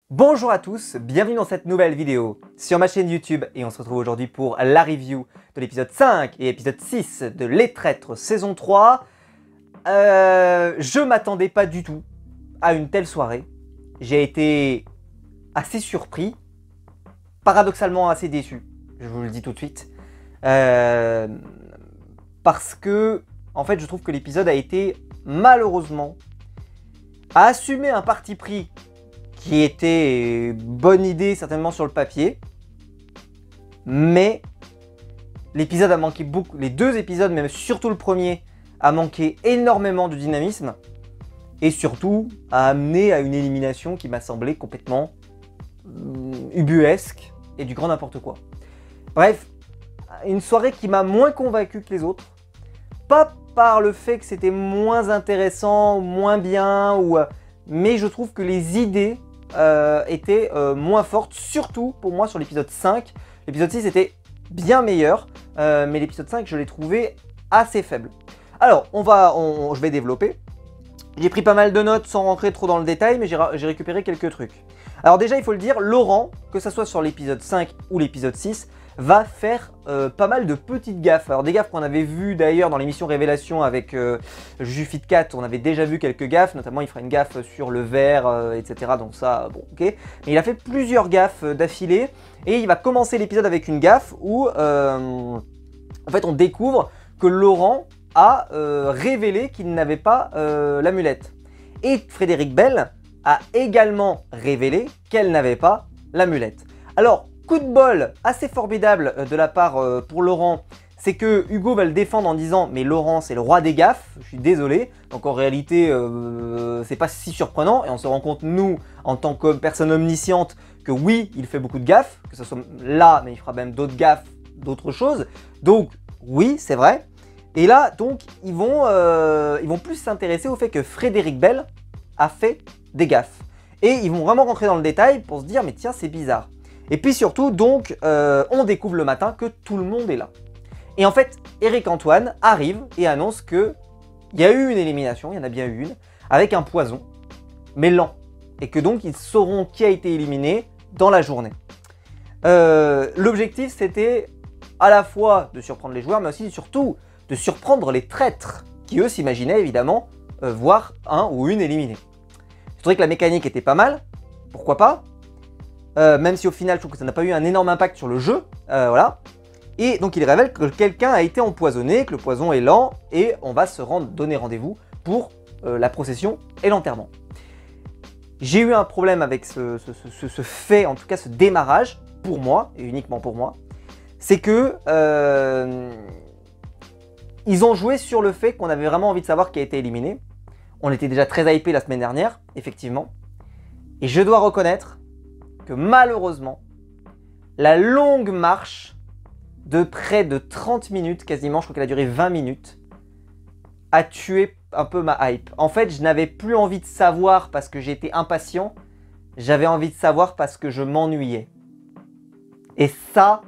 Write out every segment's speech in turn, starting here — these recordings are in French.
Bonjour à tous, bienvenue dans cette nouvelle vidéo sur ma chaîne YouTube et on se retrouve aujourd'hui pour la review de l'épisode 5 et épisode 6 de Les Traîtres saison 3. Je m'attendais pas du tout à une telle soirée. J'ai été assez surpris, paradoxalement assez déçu, je vous le dis tout de suite. Parce que, en fait, je trouve que l'épisode a été, malheureusement, a assumé un parti pris qui était bonne idée certainement sur le papier, mais l'épisode a manqué beaucoup, les deux épisodes, même surtout le premier, a manqué énormément de dynamisme et surtout a amené à une élimination qui m'a semblé complètement ubuesque et du grand n'importe quoi. Bref, une soirée qui m'a moins convaincu que les autres, pas par le fait que c'était moins intéressant, moins bien, mais je trouve que les idées étaient moins fortes, surtout pour moi sur l'épisode 5. L'épisode 6 était bien meilleur, mais l'épisode 5 je l'ai trouvé assez faible. Alors, je vais développer. J'ai pris pas mal de notes sans rentrer trop dans le détail, mais j'ai récupéré quelques trucs. Alors déjà, il faut le dire, Laurent, que ça soit sur l'épisode 5 ou l'épisode 6, va faire pas mal de petites gaffes. Alors des gaffes qu'on avait vues d'ailleurs dans l'émission Révélation avec JuFitCat, on avait déjà vu quelques gaffes, notamment il fera une gaffe sur le verre, etc. Donc ça, bon, ok. Mais il a fait plusieurs gaffes d'affilée, et il va commencer l'épisode avec une gaffe où, en fait, on découvre que Laurent a révélé qu'il n'avait pas l'amulette. Et Frédéric Bell a également révélé qu'elle n'avait pas l'amulette. Alors, coup de bol assez formidable de la part pour Laurent, c'est que Hugo va le défendre en disant « Mais Laurent, c'est le roi des gaffes, je suis désolé. » Donc en réalité, c'est pas si surprenant et on se rend compte, nous, en tant que personne omnisciente, que oui, il fait beaucoup de gaffes, que ce soit là, mais il fera même d'autres gaffes, d'autres choses. Donc oui, c'est vrai. Et là, donc, ils vont plus s'intéresser au fait que Frédéric Bell a fait des gaffes. Et ils vont vraiment rentrer dans le détail pour se dire « Mais tiens, c'est bizarre. » Et puis surtout, donc, on découvre le matin que tout le monde est là. Et en fait, Éric Antoine arrive et annonce qu'il y a eu une élimination, il y en a bien eu une, avec un poison, mais lent. Et que donc, ils sauront qui a été éliminé dans la journée. L'objectif, c'était à la fois de surprendre les joueurs, mais aussi surtout de surprendre les traîtres, qui eux s'imaginaient évidemment voir un ou une éliminée. Je trouvais que la mécanique était pas mal, pourquoi pas. Même si au final je trouve que ça n'a pas eu un énorme impact sur le jeu, voilà. Et donc il révèle que quelqu'un a été empoisonné, que le poison est lent, et on va se donner rendez-vous pour la procession et l'enterrement. J'ai eu un problème avec ce fait, en tout cas ce démarrage, pour moi, et uniquement pour moi, c'est que ils ont joué sur le fait qu'on avait vraiment envie de savoir qui a été éliminé. On était déjà très hypé la semaine dernière, effectivement, et je dois reconnaître que malheureusement, la longue marche de près de 30 minutes, quasiment, je crois qu'elle a duré 20 minutes, a tué un peu ma hype. En fait, je n'avais plus envie de savoir parce que j'étais impatient, j'avais envie de savoir parce que je m'ennuyais. Et ça,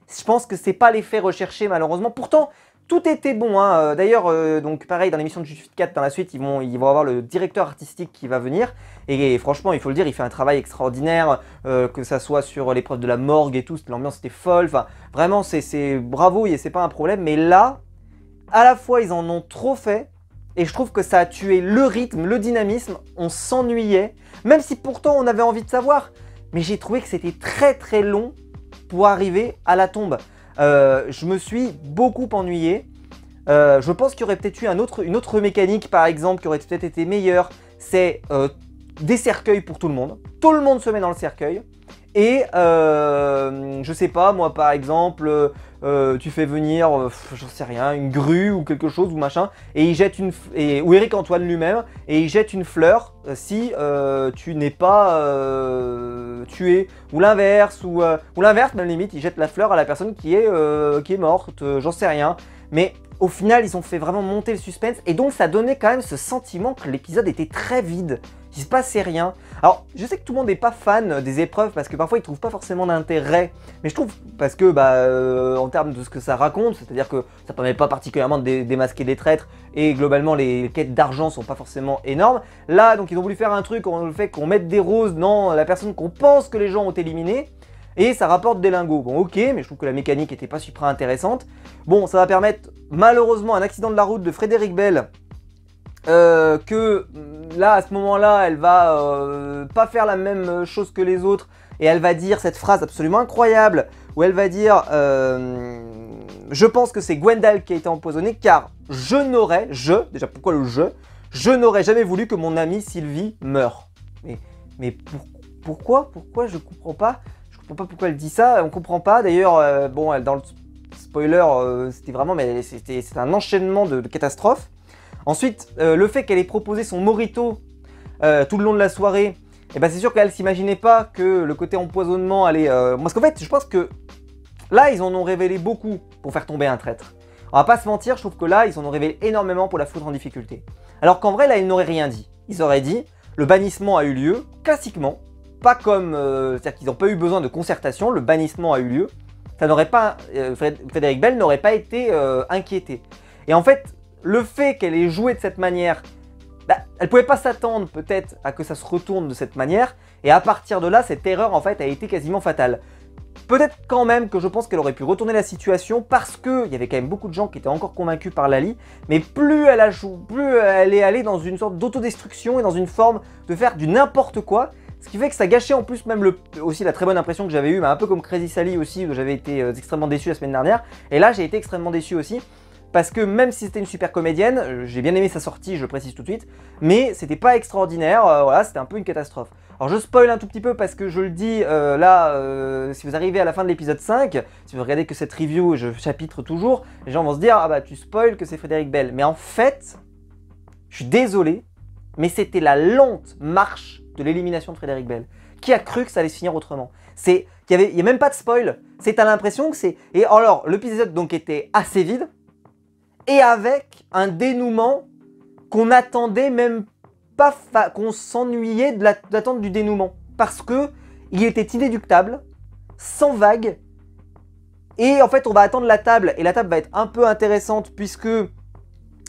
je pense que c'est pas l'effet recherché malheureusement. Pourtant, tout était bon, hein. D'ailleurs, donc pareil, dans l'émission de JuFitCat, dans la suite, ils vont avoir le directeur artistique qui va venir. Et franchement, il faut le dire, il fait un travail extraordinaire, que ça soit sur l'épreuve de la morgue et tout, l'ambiance était folle. Enfin, vraiment, c'est bravo, c'est pas un problème. Mais là, à la fois, ils en ont trop fait. Et je trouve que ça a tué le rythme, le dynamisme. On s'ennuyait, même si pourtant on avait envie de savoir. Mais j'ai trouvé que c'était très très long pour arriver à la tombe. Je me suis beaucoup ennuyé. Je pense qu'il y aurait peut-être eu une autre mécanique, par exemple, qui aurait peut-être été meilleure. C'est des cercueils pour tout le monde. Tout le monde se met dans le cercueil. Et je sais pas, moi par exemple, tu fais venir, j'en sais rien, une grue ou quelque chose ou machin, et il jette ou Éric Antoine lui-même, et il jette une fleur si tu n'es pas tué, ou l'inverse, même limite, il jette la fleur à la personne qui est morte, j'en sais rien. Mais au final, ils ont fait vraiment monter le suspense, et donc ça donnait quand même ce sentiment que l'épisode était très vide. il se passait rien. Alors, je sais que tout le monde n'est pas fan des épreuves parce que parfois ils trouvent pas forcément d'intérêt. Mais je trouve, parce que en termes de ce que ça raconte, c'est-à-dire que ça permet pas particulièrement de démasquer des traîtres et globalement les quêtes d'argent sont pas forcément énormes. Là, donc ils ont voulu faire un truc, on le fait qu'on mette des roses dans la personne qu'on pense que les gens ont éliminée. Et ça rapporte des lingots. Bon, ok, mais je trouve que la mécanique était pas super intéressante. Bon, ça va permettre, malheureusement, un accident de la route de Frédéric Bell. Que là, à ce moment-là, elle va pas faire la même chose que les autres. Et elle va dire cette phrase absolument incroyable. Où elle va dire je pense que c'est Gwendal qui a été empoisonnée. Car déjà pourquoi le je n'aurais jamais voulu que mon amie Sylvie meure. Mais pourquoi je comprends pas. Je comprends pas pourquoi elle dit ça, on comprend pas. D'ailleurs, bon, dans le spoiler, c'était vraiment, mais c'était un enchaînement de catastrophes. Ensuite, le fait qu'elle ait proposé son mojito tout le long de la soirée, eh ben, c'est sûr qu'elle s'imaginait pas que le côté empoisonnement allait... Parce qu'en fait, je pense que là, ils en ont révélé beaucoup pour faire tomber un traître. On va pas se mentir, je trouve que là, ils en ont révélé énormément pour la foutre en difficulté. Alors qu'en vrai, là, ils n'auraient rien dit. Ils auraient dit, le bannissement a eu lieu, classiquement, pas comme... c'est-à-dire qu'ils n'ont pas eu besoin de concertation, le bannissement a eu lieu. Ça n'aurait pas... Frédéric Bell n'aurait pas été inquiété. Et en fait, le fait qu'elle ait joué de cette manière, elle pouvait pas s'attendre peut-être à que ça se retourne de cette manière. Et à partir de là, cette erreur en fait a été quasiment fatale. Peut-être quand même que je pense qu'elle aurait pu retourner la situation parce qu'il y avait quand même beaucoup de gens qui étaient encore convaincus par Lali. Mais plus elle a joué, plus elle est allée dans une sorte d'autodestruction et dans une forme de faire du n'importe quoi. Ce qui fait que ça gâchait en plus même aussi la très bonne impression que j'avais eue, un peu comme Crazy Sally aussi, où j'avais été extrêmement déçu la semaine dernière. Et là, j'ai été extrêmement déçu aussi, parce que même si c'était une super comédienne, j'ai bien aimé sa sortie, je le précise tout de suite, mais c'était pas extraordinaire, voilà, c'était un peu une catastrophe. Alors je spoil un tout petit peu parce que je le dis si vous arrivez à la fin de l'épisode 5, si vous regardez que cette review, je chapitre toujours, les gens vont se dire « Ah bah tu spoil que c'est Frédéric Bell ». Mais en fait, je suis désolé, mais c'était la lente marche de l'élimination de Frédéric Bell. Qui a cru que ça allait se finir autrement? Il n'y a même pas de spoil. T'as l'impression que c'est... Et alors, l'épisode donc était assez vide, et avec un dénouement qu'on attendait même pas... qu'on s'ennuyait de l'attente du dénouement. Parce que il était inéluctable, sans vague, et en fait on va attendre la table, et la table va être un peu intéressante puisque...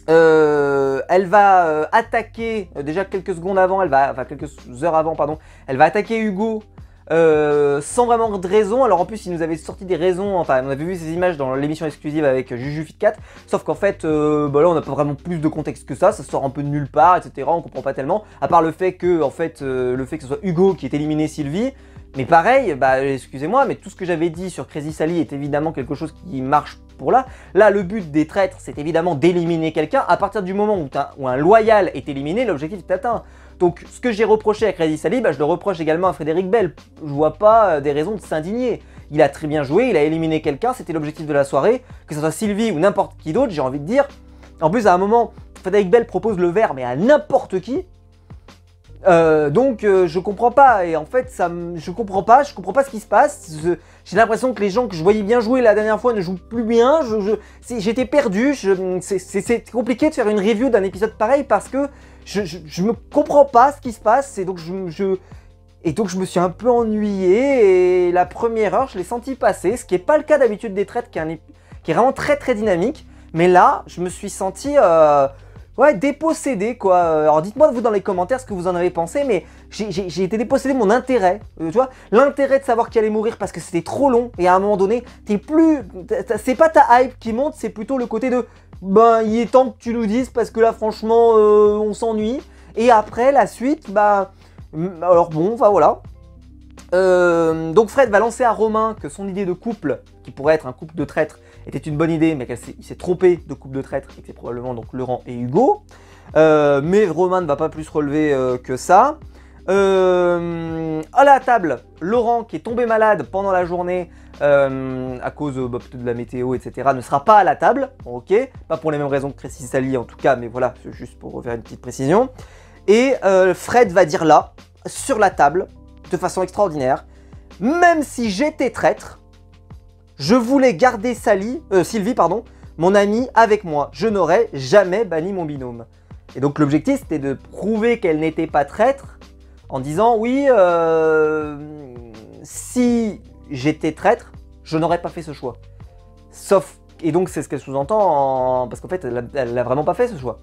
elle va attaquer, déjà quelques secondes avant, enfin quelques heures avant, pardon, elle va attaquer Hugo sans vraiment de raison. Alors en plus, il nous avait sorti des raisons, enfin on avait vu ces images dans l'émission exclusive avec Juju Fitcat, sauf qu'en fait, là on n'a pas vraiment plus de contexte que ça sort un peu de nulle part, etc. On comprend pas tellement, à part le fait que, que ce soit Hugo qui ait éliminé Sylvie. Mais pareil, excusez-moi, mais tout ce que j'avais dit sur Crazy Sally est évidemment quelque chose qui marche pour là. Là, le but des traîtres, c'est évidemment d'éliminer quelqu'un. À partir du moment où un loyal est éliminé, l'objectif est atteint. Donc, ce que j'ai reproché à Crazy Sally, je le reproche également à Frédéric Bell. Je vois pas des raisons de s'indigner. Il a très bien joué, il a éliminé quelqu'un, c'était l'objectif de la soirée. Que ce soit Sylvie ou n'importe qui d'autre, j'ai envie de dire. En plus, à un moment, Frédéric Bell propose le verre, mais à n'importe qui. Je comprends pas, et en fait je comprends pas ce qui se passe. J'ai l'impression que les gens que je voyais bien jouer la dernière fois ne jouent plus bien. J'étais perdu, c'est compliqué de faire une review d'un épisode pareil parce que je me comprends pas ce qui se passe, et donc je me suis un peu ennuyé, et la première heure je l'ai senti passer, ce qui n'est pas le cas d'habitude des traîtres qui est vraiment très très dynamique, mais là je me suis senti... ouais, dépossédé quoi. Alors dites-moi vous dans les commentaires ce que vous en avez pensé, mais j'ai été dépossédé de mon intérêt. Tu vois, l'intérêt de savoir qui allait mourir parce que c'était trop long, et à un moment donné, c'est pas ta hype qui monte, c'est plutôt le côté de il est temps que tu nous dises parce que là franchement on s'ennuie. Et après la suite, alors bon, voilà. Donc Fred va lancer à Romain que son idée de couple, qui pourrait être un couple de traîtres, était une bonne idée, mais qu'il s'est trompé de couple de traîtres et que c'est probablement donc Laurent et Hugo. Mais Romain ne va pas plus relever que ça. À la table, Laurent, qui est tombé malade pendant la journée à cause peut-être de la météo, etc., ne sera pas à la table. Ok, pas pour les mêmes raisons que Crazy Sally en tout cas, mais voilà, c'est juste pour faire une petite précision. Et Fred va dire là, sur la table, de façon extraordinaire, même si j'étais traître, je voulais garder Sylvie, mon amie, avec moi. Je n'aurais jamais banni mon binôme. Et donc l'objectif c'était de prouver qu'elle n'était pas traître en disant oui, si j'étais traître, je n'aurais pas fait ce choix. Sauf, et donc c'est ce qu'elle sous-entend, parce qu'en fait elle n'a vraiment pas fait ce choix.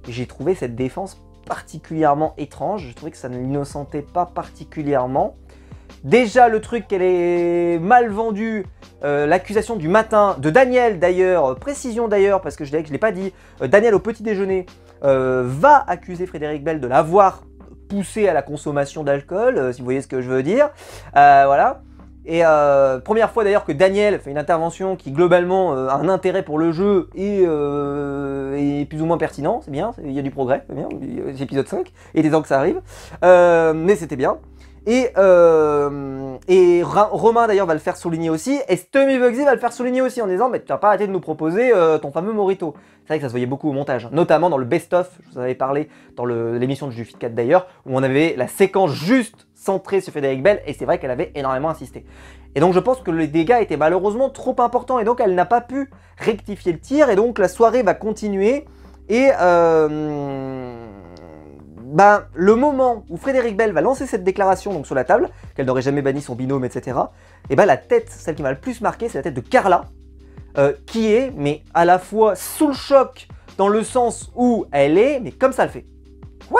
Et j'ai trouvé cette défense particulièrement étrange, je trouvais que ça ne l'innocentait pas particulièrement. Déjà le truc qu'elle est mal vendue, l'accusation du matin de Daniel d'ailleurs, précision d'ailleurs parce que je ne l'ai pas dit, Daniel au petit déjeuner va accuser Frédéric Bell de l'avoir poussé à la consommation d'alcool, si vous voyez ce que je veux dire, voilà. Et première fois d'ailleurs que Daniel fait une intervention qui globalement a un intérêt pour le jeu et est plus ou moins pertinent, c'est bien, il y a du progrès, c'est bien, c'est épisode 5, et des temps que ça arrive, mais c'était bien. Et Romain d'ailleurs va le faire souligner aussi, et Stummy Bugsy va le faire souligner aussi en disant mais tu n'as pas arrêté de nous proposer ton fameux Morito. C'est vrai que ça se voyait beaucoup au montage, notamment dans le best-of, je vous en avais parlé dans l'émission de Jufit 4 d'ailleurs, où on avait la séquence juste centrée sur Frédéric Bell, et c'est vrai qu'elle avait énormément insisté. Et donc je pense que les dégâts étaient malheureusement trop importants, et donc elle n'a pas pu rectifier le tir, et donc la soirée va continuer, et le moment où Frédéric Bell va lancer cette déclaration donc sur la table, qu'elle n'aurait jamais banni son binôme, etc., et la tête, celle qui m'a le plus marqué, c'est la tête de Carla, qui est, mais à la fois sous le choc, dans le sens où elle est, mais comme ça le fait. What?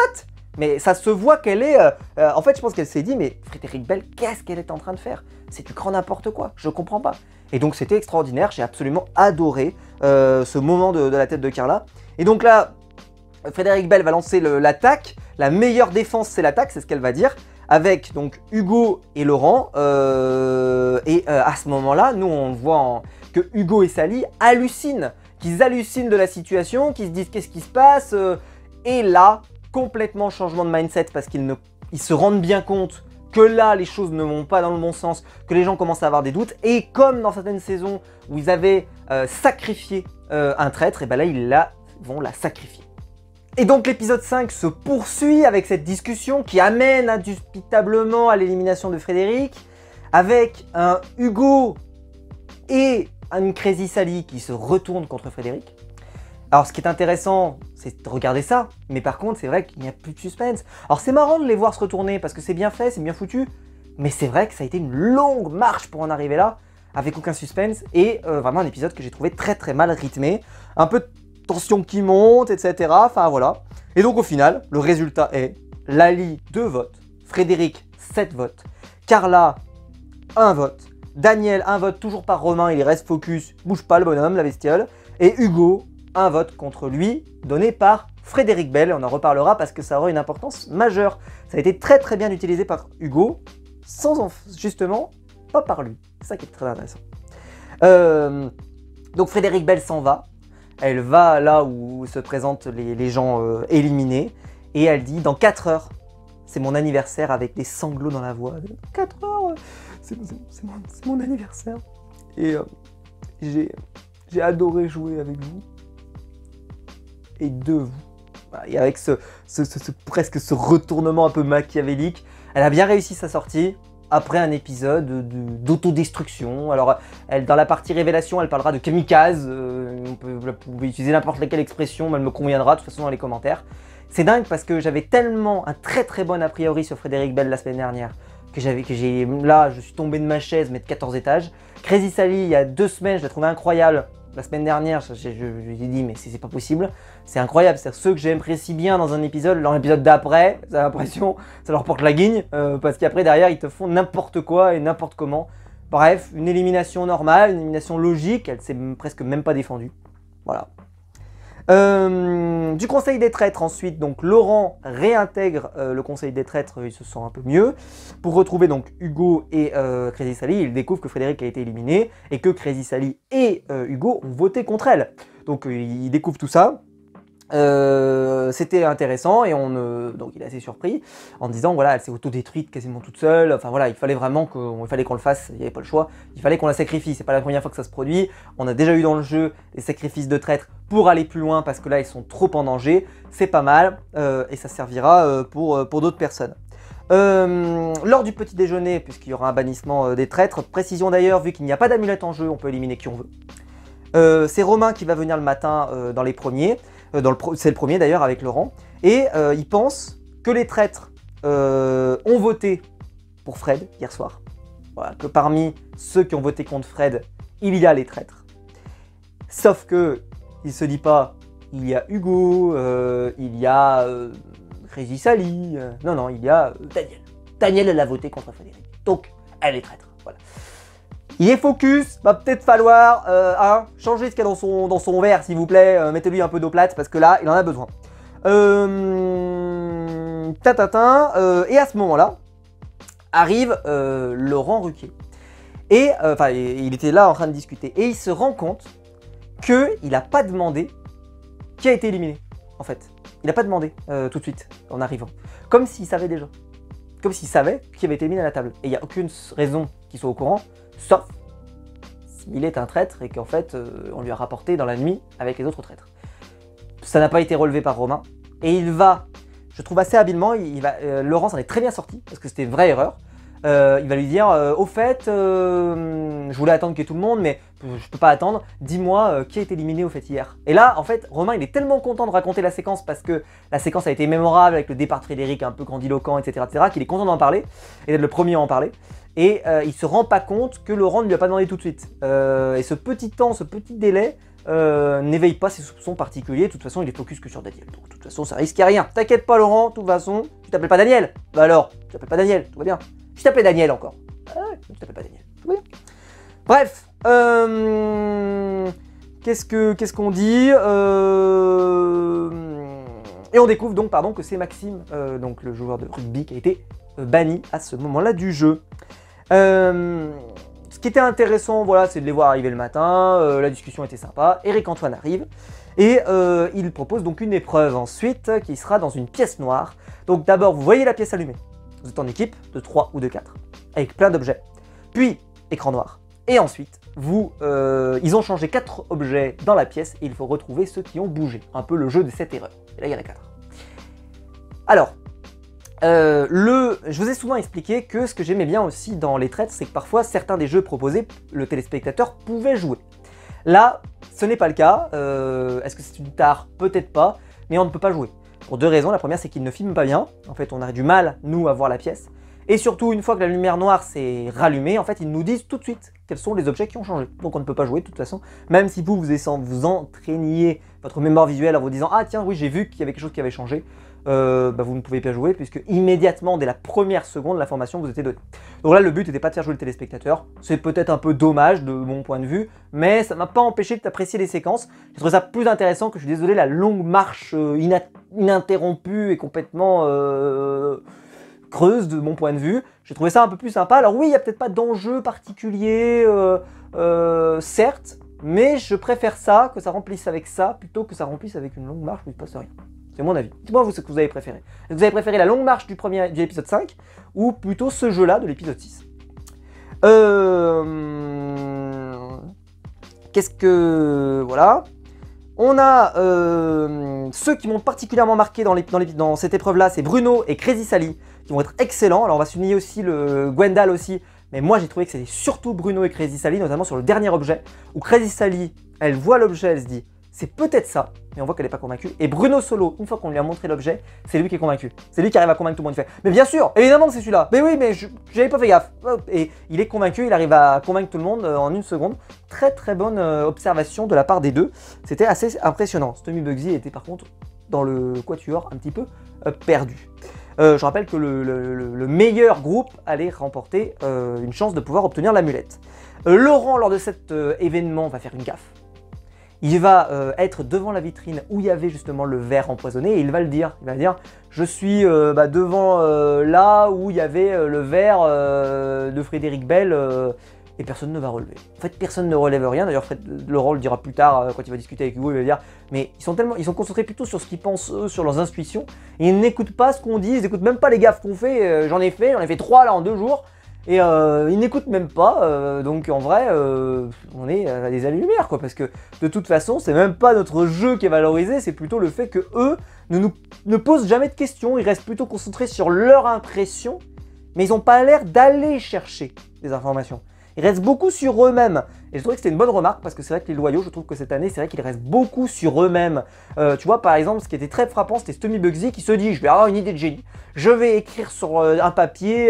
Mais ça se voit qu'elle est... en fait, je pense qu'elle s'est dit, mais Frédéric Bell, qu'est-ce qu'elle est en train de faire? C'est du grand n'importe quoi, je comprends pas. Et donc c'était extraordinaire, j'ai absolument adoré ce moment de la tête de Carla. Et donc là, Frédéric Bell va lancer l'attaque. La meilleure défense, c'est l'attaque, c'est ce qu'elle va dire. Avec donc Hugo et Laurent. À ce moment-là, nous on voit que Hugo et Sally hallucinent. Qu'ils hallucinent de la situation, qu'ils se disent qu'est-ce qui se passe. Et là, complètement changement de mindset parce qu'ils se rendent bien compte que là, les choses ne vont pas dans le bon sens, que les gens commencent à avoir des doutes. Et comme dans certaines saisons où ils avaient sacrifié un traître, et là, ils vont la sacrifier. Et donc l'épisode 5 se poursuit avec cette discussion qui amène indiscutablement à l'élimination de Frédéric, avec un Hugo et une Crazy Sally qui se retournent contre Frédéric. Alors ce qui est intéressant, c'est de regarder ça, mais par contre c'est vrai qu'il n'y a plus de suspense. Alors c'est marrant de les voir se retourner parce que c'est bien fait, c'est bien foutu, mais c'est vrai que ça a été une longue marche pour en arriver là, avec aucun suspense, et vraiment un épisode que j'ai trouvé très très mal rythmé, un peu de tension qui monte, etc. Enfin voilà. Et donc au final, le résultat est Lali 2 votes, Frédéric 7 votes, Carla 1 vote, Daniel 1 vote toujours par Romain, il reste focus, bouge pas le bonhomme, la bestiole, et Hugo 1 vote contre lui, donné par Frédéric Bell. On en reparlera parce que ça aura une importance majeure. Ça a été très très bien utilisé par Hugo, justement pas par lui. C'est ça qui est très intéressant. Donc Frédéric Bell s'en va. Elle va là où se présentent les gens éliminés. Et elle dit, dans 4 heures, c'est mon anniversaire, avec des sanglots dans la voix. 4 heures, c'est mon anniversaire. Et j'ai adoré jouer avec vous. Et de vous. Et avec presque ce retournement un peu machiavélique, elle a bien réussi sa sortie. Après un épisode d'autodestruction. Alors, dans la partie révélation, elle parlera de kamikaze. Vous pouvez utiliser n'importe laquelle expression, mais elle me conviendra de toute façon dans les commentaires. C'est dingue parce que j'avais tellement un très très bon a priori sur Frédéric Bell la semaine dernière que là, je suis tombé de ma chaise, mais de 14 étages. Crazy Sally, il y a 2 semaines, je la trouvais incroyable. La semaine dernière, je lui ai dit, mais c'est pas possible. C'est incroyable. C'est-à-dire ceux que j'aimerais si bien dans un épisode, dans l'épisode d'après, j'ai l'impression, ça leur porte la guigne. Parce qu'après, derrière, ils te font n'importe quoi et n'importe comment. Bref, une élimination normale, une élimination logique. Elle s'est presque même pas défendue. Voilà. Du conseil des traîtres ensuite, donc Laurent réintègre le conseil des traîtres, il se sent un peu mieux. Pour retrouver donc Hugo et Crazy Sally, il découvre que Frédéric a été éliminé et que Crazy Sally et Hugo ont voté contre elle. Donc il découvre tout ça. C'était intéressant et donc il est assez surpris en disant voilà, elle s'est autodétruite quasiment toute seule. Enfin voilà, il fallait vraiment qu'on le fasse, il n'y avait pas le choix, il fallait qu'on la sacrifie. C'est pas la première fois que ça se produit, on a déjà eu dans le jeu des sacrifices de traîtres pour aller plus loin parce que là ils sont trop en danger. C'est pas mal et ça servira pour d'autres personnes. Lors du petit déjeuner, puisqu'il y aura un bannissement des traîtres, précision d'ailleurs, vu qu'il n'y a pas d'amulette en jeu, on peut éliminer qui on veut. C'est Romain qui va venir le matin dans les premiers. c'est le premier d'ailleurs avec Laurent, et il pense que les traîtres ont voté pour Fred hier soir. Voilà, que parmi ceux qui ont voté contre Fred, il y a les traîtres. Sauf que il se dit pas, il y a Hugo, il y a Crazy Sally, non, il y a Daniel. Daniel, elle a voté contre Frédéric, donc elle est traître. Voilà. Il est focus, va peut-être falloir changer ce qu'il y a dans son verre, s'il vous plaît. Mettez-lui un peu d'eau plate, parce que là, il en a besoin. Et à ce moment-là, arrive Laurent Ruquier. Et, il était là en train de discuter. Et il se rend compte qu'il n'a pas demandé qui a été éliminé, en fait. Il n'a pas demandé tout de suite, en arrivant. Comme s'il savait déjà. Comme s'il savait qui avait été éliminé à la table. Et il n'y a aucune raison qu'il soit au courant, sauf s'il est un traître et qu'en fait, on lui a rapporté dans la nuit avec les autres traîtres. Ça n'a pas été relevé par Romain. Et il va, je trouve assez habilement, Laurent s'en est très bien sorti, parce que c'était une vraie erreur. Il va lui dire, au fait, je voulais attendre qu'il y ait tout le monde, mais je peux pas attendre, dis-moi qui a été éliminé au fait hier. Et là, en fait, Romain, il est tellement content de raconter la séquence, parce que la séquence a été mémorable, avec le départ de Frédéric un peu grandiloquent, etc., qu'il est content d'en parler, et d'être le premier à en parler. Et il se rend pas compte que Laurent ne lui a pas demandé tout de suite. Et ce petit temps, ce petit délai, n'éveille pas ses soupçons particuliers. De toute façon, il est focus que sur Daniel. Donc, de toute façon, ça risque à rien. T'inquiète pas, Laurent, de toute façon, tu t'appelles pas Daniel. Bah alors, tu t'appelles pas Daniel, tout va bien. Je t'appelais Daniel encore. Ah ouais, tu t'appelles pas Daniel, tout va bien. Bref, qu'est-ce qu'on dit Et on découvre donc, que c'est Maxime, donc le joueur de rugby, qui a été banni à ce moment-là du jeu. Ce qui était intéressant, voilà, c'est de les voir arriver le matin, la discussion était sympa, Éric-Antoine arrive, et il propose donc une épreuve ensuite, qui sera dans une pièce noire. Donc d'abord, vous voyez la pièce allumée, vous êtes en équipe de 3 ou de 4, avec plein d'objets, puis écran noir, et ensuite, ils ont changé 4 objets dans la pièce, et il faut retrouver ceux qui ont bougé, un peu le jeu de cette erreur, et là il y en a 4. Alors, je vous ai souvent expliqué que ce que j'aimais bien aussi dans les traîtres, c'est que parfois certains des jeux proposés, le téléspectateur pouvait jouer. Là, ce n'est pas le cas. Est-ce que c'est une tare? Peut-être pas, mais on ne peut pas jouer. Pour 2 raisons. La première, c'est qu'il ne filme pas bien. En fait, on a du mal, nous, à voir la pièce. Et surtout, une fois que la lumière noire s'est rallumée, en fait, ils nous disent tout de suite quels sont les objets qui ont changé. Donc on ne peut pas jouer de toute façon, même si vous entraîniez votre mémoire visuelle en vous disant « Ah tiens, oui, j'ai vu qu'il y avait quelque chose qui avait changé », vous ne pouvez pas jouer puisque immédiatement, dès la première seconde, l'information vous était donnée. Donc là, le but n'était pas de faire jouer le téléspectateur. C'est peut-être un peu dommage de mon point de vue, mais ça ne m'a pas empêché d'apprécier les séquences. J'ai trouvé ça plus intéressant que, je suis désolé, la longue marche ininterrompue et complètement creuse de mon point de vue. J'ai trouvé ça un peu plus sympa. Alors oui, il n'y a peut-être pas d'enjeu particulier, certes, mais je préfère ça, que ça remplisse avec ça, plutôt que ça remplisse avec une longue marche où il ne se passe rien. C'est mon avis. Dites-moi vous ce que vous avez préféré. Est-ce que vous avez préféré la longue marche du épisode 5 ou plutôt ce jeu-là de l'épisode 6 ? Qu'est-ce que... Voilà. On a ceux qui m'ont particulièrement marqué dans cette épreuve-là, c'est Bruno et Crazy Sally, qui vont être excellents. Alors on va souligner aussi le Gwendal aussi, mais moi j'ai trouvé que c'était surtout Bruno et Crazy Sally, notamment sur le dernier objet, où Crazy Sally, elle voit l'objet, elle se dit c'est peut-être ça, mais on voit qu'elle n'est pas convaincue. Et Bruno Solo, une fois qu'on lui a montré l'objet, c'est lui qui est convaincu. C'est lui qui arrive à convaincre tout le monde. Il fait mais bien sûr, évidemment que c'est celui-là. Mais oui, mais j'avais pas fait gaffe. Et il est convaincu, il arrive à convaincre tout le monde en 1 seconde. Très très bonne observation de la part des deux. C'était assez impressionnant. Stommy Bugsy était par contre dans le quatuor un petit peu perdu. Je rappelle que le meilleur groupe allait remporter une chance de pouvoir obtenir l'amulette. Laurent, lors de cet événement, va faire une gaffe. Il va être devant la vitrine où il y avait justement le verre empoisonné et il va le dire. Il va dire je suis devant là où il y avait le verre de Frédéric Bell et personne ne va relever. En fait, personne ne relève rien. D'ailleurs, Laurent le dira plus tard quand il va discuter avec Hugo. Il va dire mais ils sont concentrés plutôt sur ce qu'ils pensent eux, sur leurs intuitions. Et ils n'écoutent pas ce qu'on dit, ils n'écoutent même pas les gaffes qu'on fait. J'en ai fait 3 là en 2 jours. Et ils n'écoutent même pas, donc en vrai, on est à des années-lumière, quoi, parce que de toute façon, c'est même pas notre jeu qui est valorisé, c'est plutôt le fait que eux ne posent jamais de questions, ils restent plutôt concentrés sur leur impression, mais ils n'ont pas l'air d'aller chercher des informations. Ils restent beaucoup sur eux-mêmes. Et je trouvais que c'était une bonne remarque parce que c'est vrai que les loyaux, je trouve que cette année, c'est vrai qu'ils restent beaucoup sur eux-mêmes. Tu vois, par exemple, ce qui était très frappant, c'était Stommy Bugsy qui se dit, je vais avoir une idée de génie. Je vais écrire sur un papier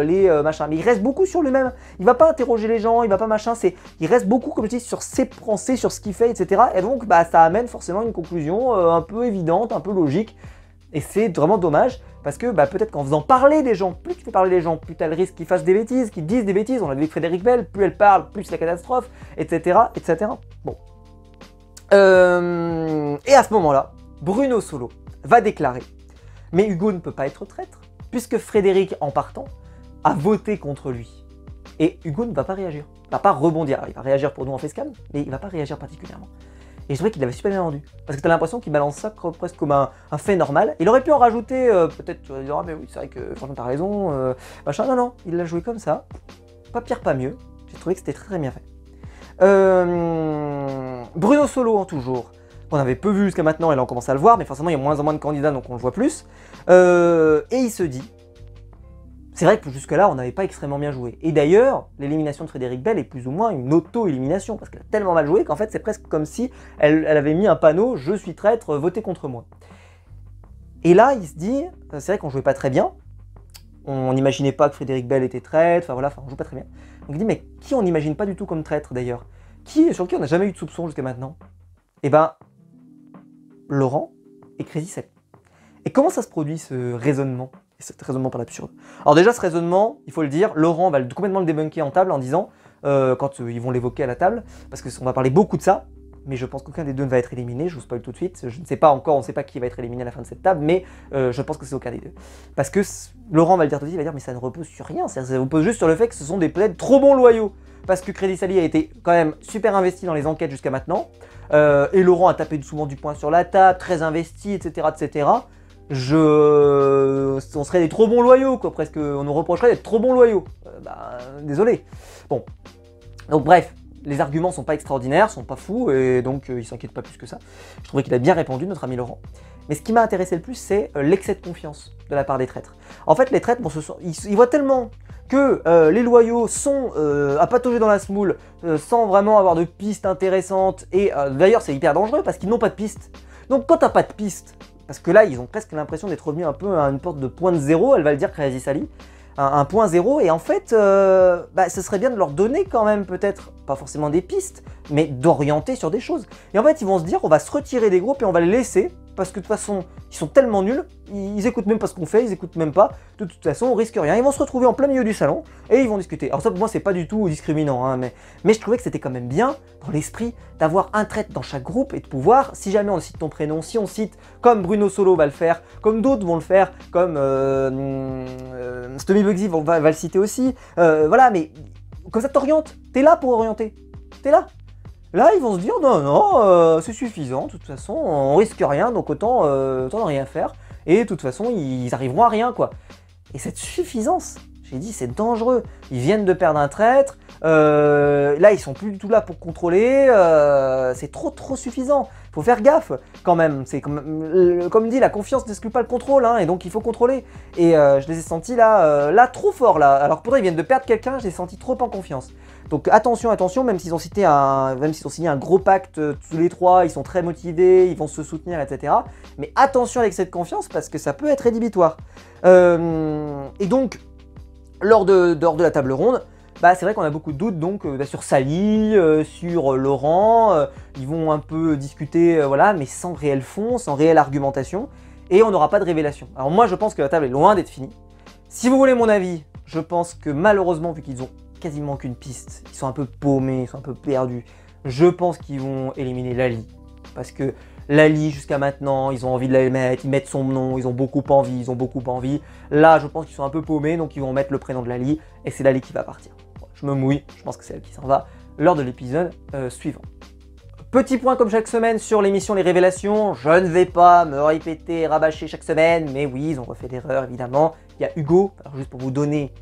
les machins. Mais il reste beaucoup sur lui-même. Il va pas interroger les gens, il va pas machin. Il reste beaucoup, comme je dis, sur ses pensées, sur ce qu'il fait, etc. Et donc, bah, ça amène forcément une conclusion un peu évidente, un peu logique. Et c'est vraiment dommage. Parce que bah, peut-être qu'en faisant parler des gens, plus tu fais parler les gens, plus tu as le risque qu'ils fassent des bêtises, qu'ils disent des bêtises. On l'a vu avec Frédéric Bell, plus elle parle, plus c'est la catastrophe, etc. etc. Bon. Et à ce moment-là, Bruno Solo va déclarer « Mais Hugo ne peut pas être traître, puisque Frédéric, en partant, a voté contre lui. » Et Hugo ne va pas réagir, il ne va pas rebondir. Il va réagir pour nous en facecam, mais il ne va pas réagir particulièrement. Et je trouvais qu'il l'avait super bien vendu. Parce que tu as l'impression qu'il balance ça presque comme un fait normal. Il aurait pu en rajouter, peut-être, ah mais oui, c'est vrai que franchement t'as raison, machin. Non, non, il l'a joué comme ça. Pas pire, pas mieux. J'ai trouvé que c'était très très bien fait. Bruno Solo, en toujours. On avait peu vu jusqu'à maintenant, et là on commence à le voir, mais forcément il y a moins en moins de candidats, donc on le voit plus. Et il se dit, c'est vrai que jusque-là, on n'avait pas extrêmement bien joué. Et d'ailleurs, l'élimination de Frédéric Bell est plus ou moins une auto-élimination, parce qu'elle a tellement mal joué qu'en fait, c'est presque comme si elle avait mis un panneau « Je suis traître, votez contre moi ». Et là, il se dit, c'est vrai qu'on jouait pas très bien, on n'imaginait pas que Frédéric Bell était traître, enfin voilà, on joue pas très bien. Donc il dit, mais qui on n'imagine pas du tout comme traître d'ailleurs? Sur qui on n'a jamais eu de soupçon jusqu'à maintenant? Eh ben, Laurent et Crazy Sally. Et comment ça se produit ce raisonnement? Et cet raisonnement par l'absurde. Alors déjà, ce raisonnement, il faut le dire, Laurent va complètement le débunker en table en disant, quand ils vont l'évoquer à la table, parce qu'on va parler beaucoup de ça, mais je pense qu'aucun des deux ne va être éliminé, je vous spoil tout de suite, je ne sais pas encore, on ne sait pas qui va être éliminé à la fin de cette table, mais je pense que c'est aucun des deux. Parce que Laurent va le dire tout de suite, il va dire, mais ça ne repose sur rien, ça repose juste sur le fait que ce sont des plaids trop bons loyaux. Parce que Crazy Sally a été quand même super investi dans les enquêtes jusqu'à maintenant, et Laurent a tapé souvent du poing sur la table, très investi, etc., etc., on serait des trop bons loyaux, quoi, presque, on nous reprocherait d'être trop bons loyaux. Désolé. Bon, donc bref, les arguments sont pas extraordinaires, sont pas fous, et donc il s'inquiète pas plus que ça. Je trouvais qu'il a bien répondu, notre ami Laurent. Mais ce qui m'a intéressé le plus, c'est l'excès de confiance de la part des traîtres. En fait, les traîtres, bon, ils voient tellement que les loyaux sont à patauger dans la semoule sans vraiment avoir de pistes intéressantes, et d'ailleurs c'est hyper dangereux parce qu'ils n'ont pas de pistes. Donc quand t'as pas de pistes, parce que là, ils ont presque l'impression d'être revenus un peu à une porte de point de zéro, elle va le dire, Crazy Sally, un point zéro, et en fait, ce serait bien de leur donner quand même peut-être, pas forcément des pistes, mais d'orienter sur des choses. Et en fait, ils vont se dire, on va se retirer des groupes et on va les laisser, parce que de toute façon, ils sont tellement nuls, ils écoutent même pas ce qu'on fait, ils écoutent même pas, de toute façon, on risque rien. Ils vont se retrouver en plein milieu du salon, et ils vont discuter. Alors ça, pour moi, c'est pas du tout discriminant, hein, mais je trouvais que c'était quand même bien, dans l'esprit, d'avoir un traître dans chaque groupe, et de pouvoir, si jamais on cite ton prénom, si on cite, comme Bruno Solo va le faire, comme d'autres vont le faire, comme Stommy Bugsy va le citer aussi, voilà, mais comme ça t'orientes, t'es là pour orienter, t'es là. Là, ils vont se dire, non, non, c'est suffisant, de toute façon, on risque rien, donc autant ne rien faire, et de toute façon, ils arriveront à rien, quoi. Et cette suffisance, j'ai dit, c'est dangereux. Ils viennent de perdre un traître, là, ils sont plus du tout là pour contrôler, c'est trop suffisant. Faut faire gaffe, quand même. C'est comme dit, la confiance n'exclut pas le contrôle, hein, et donc il faut contrôler. Et je les ai sentis là trop forts, là. Alors pourtant, ils viennent de perdre quelqu'un, je les ai sentis trop en confiance. Donc attention, attention, même s'ils ont signé un gros pacte tous les trois, ils sont très motivés, ils vont se soutenir, etc. Mais attention avec cette confiance parce que ça peut être rédhibitoire. Et donc, lors de la table ronde, c'est vrai qu'on a beaucoup de doutes donc sur Sally, sur Laurent, ils vont un peu discuter, voilà, mais sans réel fond, sans réelle argumentation, et on n'aura pas de révélation. Alors moi je pense que la table est loin d'être finie. Si vous voulez mon avis, je pense que malheureusement, vu qu'ils ont quasiment qu'une piste, ils sont un peu paumés, ils sont un peu perdus, je pense qu'ils vont éliminer Lali. Parce que Lali, jusqu'à maintenant, ils ont envie de la mettre, ils mettent son nom, ils ont beaucoup envie, Là, je pense qu'ils sont un peu paumés, donc ils vont mettre le prénom de Lali, et c'est Lali qui va partir. Je me mouille, je pense que c'est elle qui s'en va lors de l'épisode suivant. Petit point comme chaque semaine sur l'émission Les Révélations, je ne vais pas me répéter et rabâcher chaque semaine, mais oui, ils ont refait l'erreur évidemment. Il y a Hugo, alors juste pour vous donner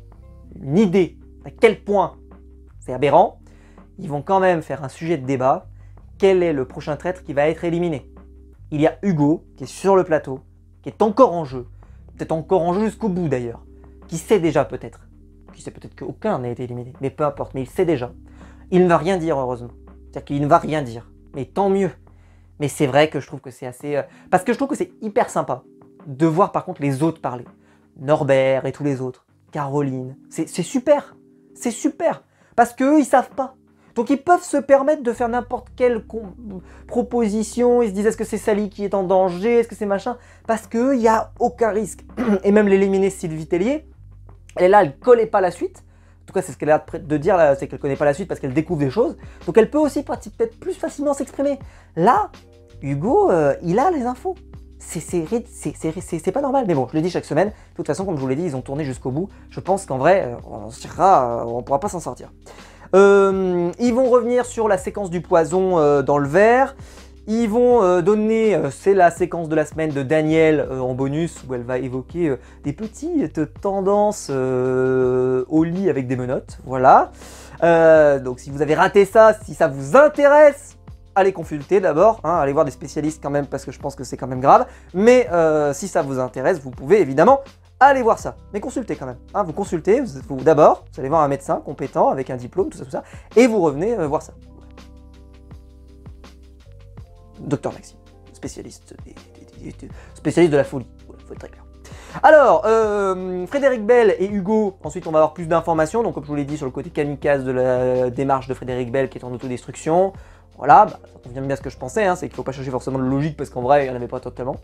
une idée à quel point c'est aberrant, ils vont quand même faire un sujet de débat. Quel est le prochain traître qui va être éliminé? Il y a Hugo qui est sur le plateau, qui est encore en jeu, peut-être encore en jeu jusqu'au bout d'ailleurs, qui sait déjà peut-être qui sait peut-être qu'aucun n'a été éliminé, mais peu importe, mais il sait déjà. Il ne va rien dire, heureusement. C'est-à-dire qu'il ne va rien dire, mais tant mieux. Mais c'est vrai que je trouve que c'est assez... Parce que je trouve que c'est hyper sympa de voir par contre les autres parler. Norbert et tous les autres, Caroline, c'est super. C'est super. Parce qu'eux, ils savent pas. Donc ils peuvent se permettre de faire n'importe quelle proposition. Ils se disent, est-ce que c'est Sally qui est en danger? Est-ce que c'est machin? Parce qu'eux, il n'y a aucun risque. Et même l'éliminer Sylvie Tellier, elle est là, elle ne connaît pas la suite. En tout cas, c'est ce qu'elle a de dire là, c'est qu'elle ne connaît pas la suite parce qu'elle découvre des choses. Donc elle peut aussi peut-être plus facilement s'exprimer. Là, Hugo, il a les infos. C'est pas normal, mais bon, je le dis chaque semaine. De toute façon, comme je vous l'ai dit, ils ont tourné jusqu'au bout. Je pense qu'en vrai, on ne pourra pas s'en sortir. Ils vont revenir sur la séquence du poison dans le verre. Ils vont donner, c'est la séquence de la semaine de Danielle en bonus, où elle va évoquer des petites tendances au lit avec des menottes. Voilà. Donc si vous avez raté ça, si ça vous intéresse, allez consulter d'abord, hein, allez voir des spécialistes quand même parce que je pense que c'est quand même grave. Mais si ça vous intéresse, vous pouvez évidemment aller voir ça. Mais consultez quand même. Hein, vous consultez, d'abord, vous allez voir un médecin compétent avec un diplôme, tout ça, et vous revenez voir ça. Docteur Maxime, spécialiste de la folie. Il faut être très clair. Alors, Frédéric Bell et Hugo, ensuite on va avoir plus d'informations. Donc comme je vous l'ai dit sur le côté kamikaze de la démarche de Frédéric Bell qui est en autodestruction. Voilà, bah, ça convient bien à ce que je pensais, hein, c'est qu'il ne faut pas chercher forcément de logique parce qu'en vrai, il n'y en avait pas totalement.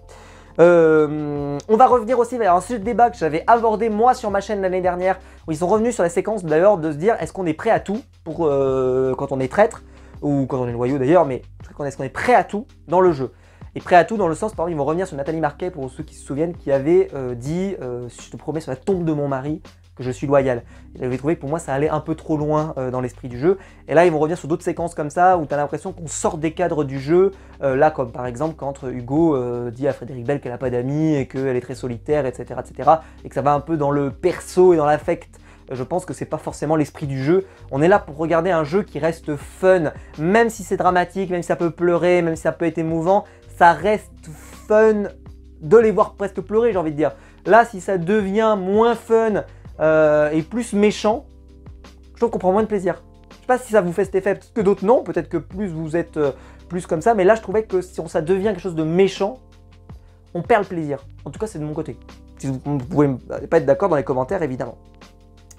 On va revenir aussi vers un sujet de débat que j'avais abordé moi sur ma chaîne l'année dernière, où ils sont revenus sur la séquence d'ailleurs de se dire est-ce qu'on est prêt à tout pour quand on est traître, ou quand on est loyaux d'ailleurs, mais est-ce qu'on est prêt à tout dans le jeu. Et prêt à tout dans le sens, par exemple, ils vont revenir sur Nathalie Marquet, pour ceux qui se souviennent, qui avait dit je te promets sur la tombe de mon mari que je suis loyal. J'avais trouvé que pour moi ça allait un peu trop loin dans l'esprit du jeu. Et là ils vont revenir sur d'autres séquences comme ça où tu as l'impression qu'on sort des cadres du jeu. Là comme par exemple quand Hugo dit à Frédéric Bell qu'elle n'a pas d'amis et qu'elle est très solitaire, etc., etc. Et que ça va un peu dans le perso et dans l'affect. Je pense que c'est pas forcément l'esprit du jeu. On est là pour regarder un jeu qui reste fun, même si c'est dramatique, même si ça peut pleurer, même si ça peut être émouvant, ça reste fun de les voir presque pleurer, j'ai envie de dire. Là, si ça devient moins fun et plus méchant, je trouve qu'on prend moins de plaisir. Je sais pas si ça vous fait cet effet, peut-être que d'autres non, peut-être que plus vous êtes plus comme ça, mais là je trouvais que si ça devient quelque chose de méchant, on perd le plaisir. En tout cas, c'est de mon côté. Si vous pouvez pas être d'accord dans les commentaires, évidemment.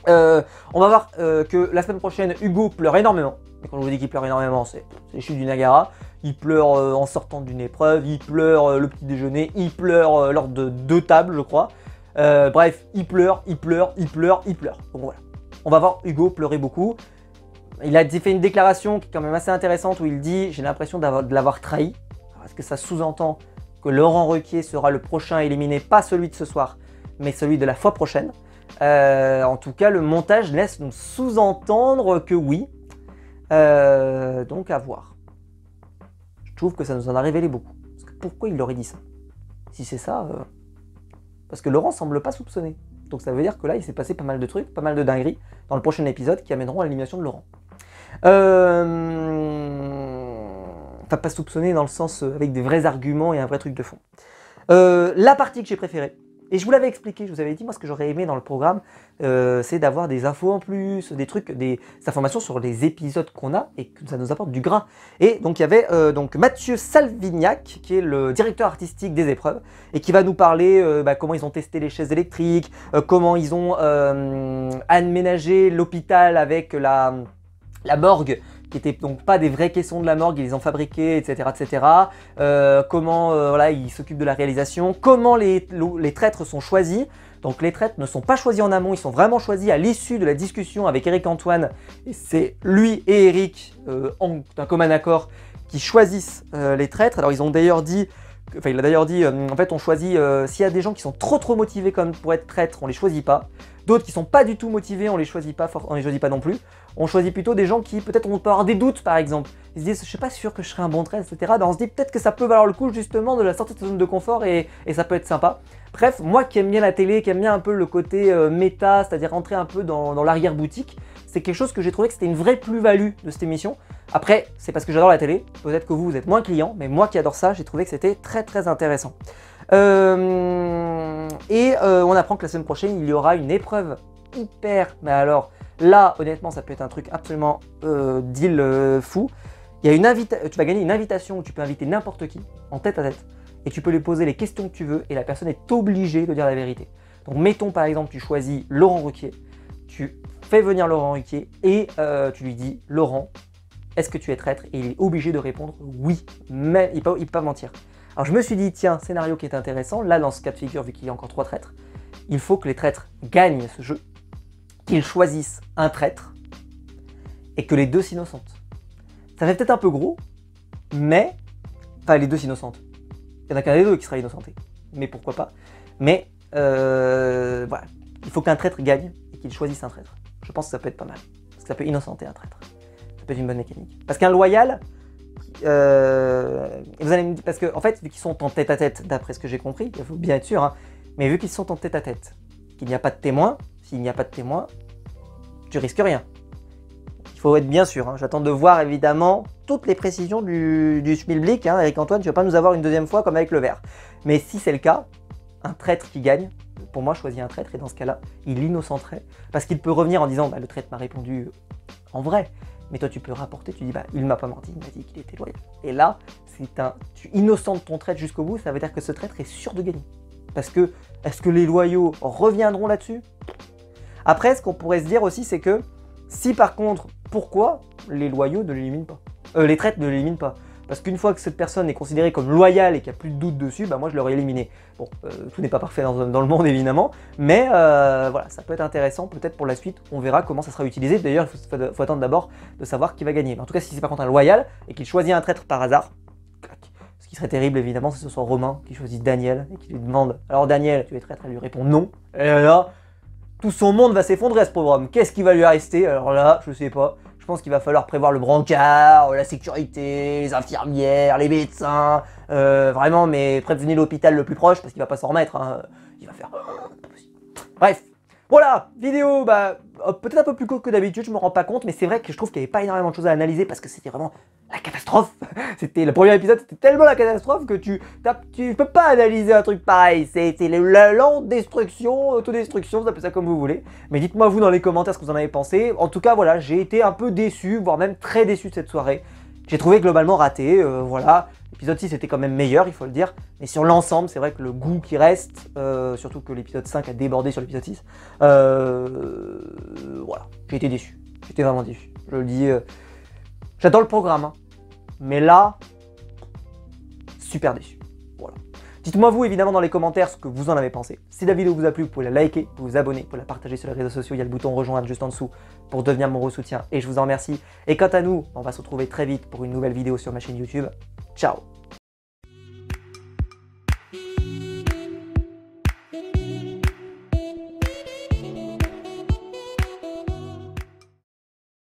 On va voir que la semaine prochaine, Hugo pleure énormément. Et quand je vous dis qu'il pleure énormément, c'est les chutes du Niagara. Il pleure en sortant d'une épreuve, il pleure le petit déjeuner, il pleure lors de 2 tables, je crois. Bref, il pleure. Donc voilà. On va voir Hugo pleurer beaucoup. Il a fait une déclaration qui est quand même assez intéressante où il dit « J'ai l'impression de l'avoir trahi ». Est-ce que ça sous-entend que Laurent Ruquier sera le prochain éliminé, pas celui de ce soir, mais celui de la fois prochaine? En tout cas, le montage laisse nous sous-entendre que oui. Donc à voir. Je trouve que ça nous en a révélé beaucoup. Parce que pourquoi il aurait dit ça? Si c'est ça... Parce que Laurent semble pas soupçonné. Donc ça veut dire que là, il s'est passé pas mal de trucs, pas mal de dingueries dans le prochain épisode qui amèneront à l'élimination de Laurent. Enfin, pas soupçonné dans le sens avec des vrais arguments et un vrai truc de fond. La partie que j'ai préférée, et je vous l'avais expliqué, je vous avais dit, moi ce que j'aurais aimé dans le programme, c'est d'avoir des infos en plus, des trucs, des informations sur les épisodes qu'on a et que ça nous apporte du grain. Et donc il y avait donc Mathieu Salvignac, qui est le directeur artistique des épreuves, et qui va nous parler comment ils ont testé les chaises électriques, comment ils ont aménagé l'hôpital avec la morgue, qui n'étaient donc pas des vraies caissons de la morgue, ils les ont fabriqués, etc. etc. Comment voilà, ils s'occupent de la réalisation, comment les traîtres sont choisis. Donc les traîtres ne sont pas choisis en amont, ils sont vraiment choisis à l'issue de la discussion avec Eric Antoine. Et c'est lui et Eric, d'un commun accord, qui choisissent les traîtres. Alors ils ont d'ailleurs dit, enfin il a d'ailleurs dit, en fait on choisit, s'il y a des gens qui sont trop motivés comme pour être traîtres, on les choisit pas. D'autres qui sont pas du tout motivés, on les choisit pas non plus. On choisit plutôt des gens qui peut-être on peut avoir des doutes par exemple. Ils se disent je suis pas sûr que je serai un bon traître, etc. Ben, on se dit peut-être que ça peut valoir le coup justement de la sortie de sa zone de confort et ça peut être sympa. Bref, moi qui aime bien la télé, qui aime bien un peu le côté méta, c'est-à-dire rentrer un peu dans l'arrière-boutique, c'est quelque chose que j'ai trouvé que c'était une vraie plus-value de cette émission. Après, c'est parce que j'adore la télé, peut-être que vous êtes moins client, mais moi qui adore ça, j'ai trouvé que c'était très intéressant. On apprend que la semaine prochaine, il y aura une épreuve hyper, mais alors là honnêtement ça peut être un truc absolument deal fou. Il y a tu vas gagner une invitation où tu peux inviter n'importe qui en tête à tête et tu peux lui poser les questions que tu veux et la personne est obligée de dire la vérité. Donc mettons par exemple tu choisis Laurent Ruquier, tu fais venir Laurent Ruquier et tu lui dis Laurent, est-ce que tu es traître? Et il est obligé de répondre oui, mais il peut pas mentir. Alors je me suis dit tiens, scénario qui est intéressant, là dans ce cas de figure vu qu'il y a encore 3 traîtres, il faut que les traîtres gagnent ce jeu, qu'ils choisissent un traître et que les deux s'innocentent. Ça fait peut-être un peu gros, mais... Enfin, les deux s'innocentes. Il y en a qu'un des deux qui sera innocenté. Mais pourquoi pas. Mais, voilà. Il faut qu'un traître gagne et qu'il choisisse un traître. Je pense que ça peut être pas mal. Parce que ça peut innocenter un traître. Ça peut être une bonne mécanique. Parce qu'un loyal... vous allez me dire... Parce que, en fait, vu qu'ils sont en tête-à-tête, d'après ce que j'ai compris, il faut bien être sûr, hein, mais vu qu'ils sont en tête-à-tête, qu'il n'y a pas de témoin, s'il n'y a pas de témoin, tu risques rien. Il faut être bien sûr, hein. J'attends de voir évidemment toutes les précisions du schmilblick. Hein. Eric-Antoine, tu ne vas pas nous avoir une deuxième fois comme avec le verre. Mais si c'est le cas, un traître qui gagne, pour moi, choisis un traître et dans ce cas-là, il innocenterait. Parce qu'il peut revenir en disant bah, le traître m'a répondu en vrai. Mais toi, tu peux rapporter, tu dis bah, il m'a pas menti, il m'a dit qu'il était loyal. Et là, tu innocentes ton traître jusqu'au bout, ça veut dire que ce traître est sûr de gagner. Parce que, est-ce que les loyaux reviendront là-dessus? Après, ce qu'on pourrait se dire aussi, c'est que si par contre, pourquoi les loyaux ne l'éliminent pas, les traîtres ne l'éliminent pas? Parce qu'une fois que cette personne est considérée comme loyale et qu'il n'y a plus de doute dessus, bah moi je l'aurais éliminé. Bon, tout n'est pas parfait dans le monde évidemment, mais voilà, ça peut être intéressant peut-être pour la suite, on verra comment ça sera utilisé. D'ailleurs, il faut attendre d'abord de savoir qui va gagner. Mais en tout cas, si c'est par contre un loyal et qu'il choisit un traître par hasard, ce qui serait terrible évidemment, c'est que ce soit Romain qui choisit Daniel et qui lui demande « Alors Daniel, tu es traître ?» Elle lui répond « Non ». Et là, tout son monde va s'effondrer à ce pauvre homme. Qu'est-ce qui va lui rester? Alors là, je sais pas. Je pense qu'il va falloir prévoir le brancard, la sécurité, les infirmières, les médecins. Vraiment, mais prévenez l'hôpital le plus proche parce qu'il va pas s'en remettre. Hein. Il va faire... Bref. Voilà, vidéo peut-être un peu plus courte que d'habitude, je me rends pas compte, mais c'est vrai que je trouve qu'il n'y avait pas énormément de choses à analyser parce que c'était vraiment la catastrophe. C'était le premier épisode, c'était tellement la catastrophe que tu peux pas analyser un truc pareil. C'était la lente destruction, autodestruction, vous appelez ça comme vous voulez. Mais dites-moi vous dans les commentaires ce que vous en avez pensé. En tout cas, voilà, j'ai été un peu déçu, voire même très déçu de cette soirée. J'ai trouvé globalement raté, voilà. L'épisode 6 était quand même meilleur, il faut le dire. Mais sur l'ensemble, c'est vrai que le goût qui reste, surtout que l'épisode 5 a débordé sur l'épisode 6, voilà, j'ai été déçu. J'étais vraiment déçu. Je le dis, j'adore le programme, hein, mais là, super déçu. Voilà. Dites-moi vous évidemment dans les commentaires ce que vous en avez pensé. Si la vidéo vous a plu, vous pouvez la liker, vous pouvez vous abonner, vous pouvez la partager sur les réseaux sociaux. Il y a le bouton rejoindre juste en dessous pour devenir mon soutien et je vous en remercie. Et quant à nous, on va se retrouver très vite pour une nouvelle vidéo sur ma chaîne YouTube. Ciao!